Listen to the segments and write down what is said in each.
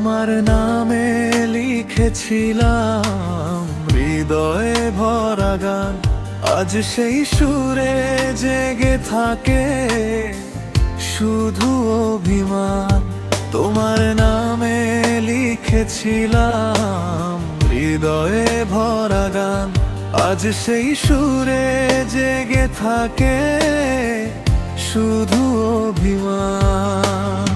তোমার নামে লিখেছিলাম হৃদয়ে ভরা গান, আজ সেই সুরে জেগে থাকে শুধু অভিমান। তোমার নামে লিখেছিলাম হৃদয়ে ভরা গান, আজ সেই সুরে জেগে থাকে শুধু অভিমান।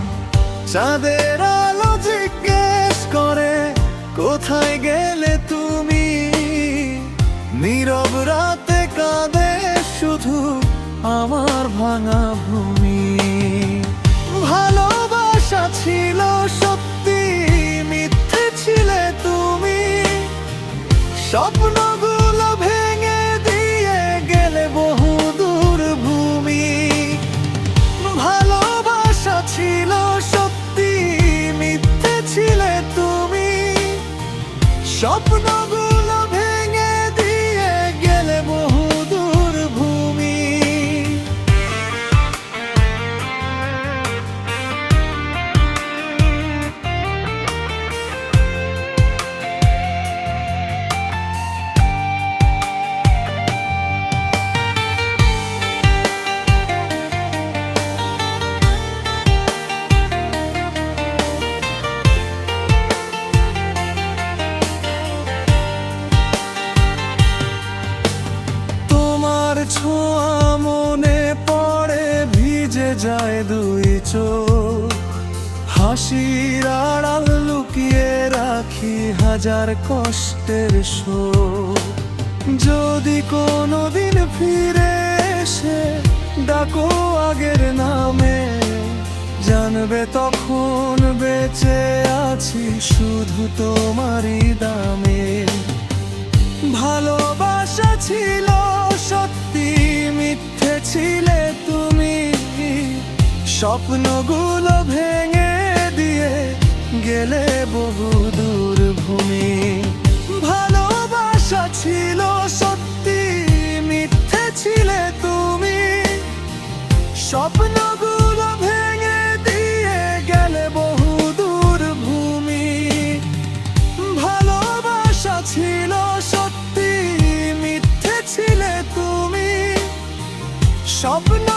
চাঁদের আলো জিজ্ঞেস করে কোথায় গেলে তুমি, নীরব রাতে কাঁদে শুধু আমার ভাঙা ভূমি। ভালোবাসা ছিল সত্যি, মিথ্যে ছিলে তুমি, স্বপ্নগুলো ভেঙে দিয়ে গেলে বহু দূর ভূমি। ভালোবাসা ছিল সত্যি, মিথ্যে ছিলে তুমি, স্বপ্নগুলো ভেঙে দিয়ে গেলে বহু দূর ভূমি। ছোঁয়া মনে পড়ে, ভিজে যায় দুই চোখ, হাসির আড়াল লুকিয়ে রাখি হাজার কষ্টের শোক। যদি কোনোদিন ফিরে এসে ডাকো আগের নামে, জানবে তখন বেঁচে আছি শুধু তোমারই দামে। ভালোবাসা ছিল সত্যি, মিথ্যে ছিলে তুমি, স্বপ্নগুলো ভেঙে দিয়ে গেলে বহু দূর ভূমি। ভালোবাসা ছিল সত্যি, মিথ্যে ছিলে তুমি, স্বপ্নগুলো ভেঙে দিয়ে গেলে বহু দূর ভূমি। ভালোবাসা ছিল সত্যি, মিথ্যে ছিলে তুমি, স্বপ্ন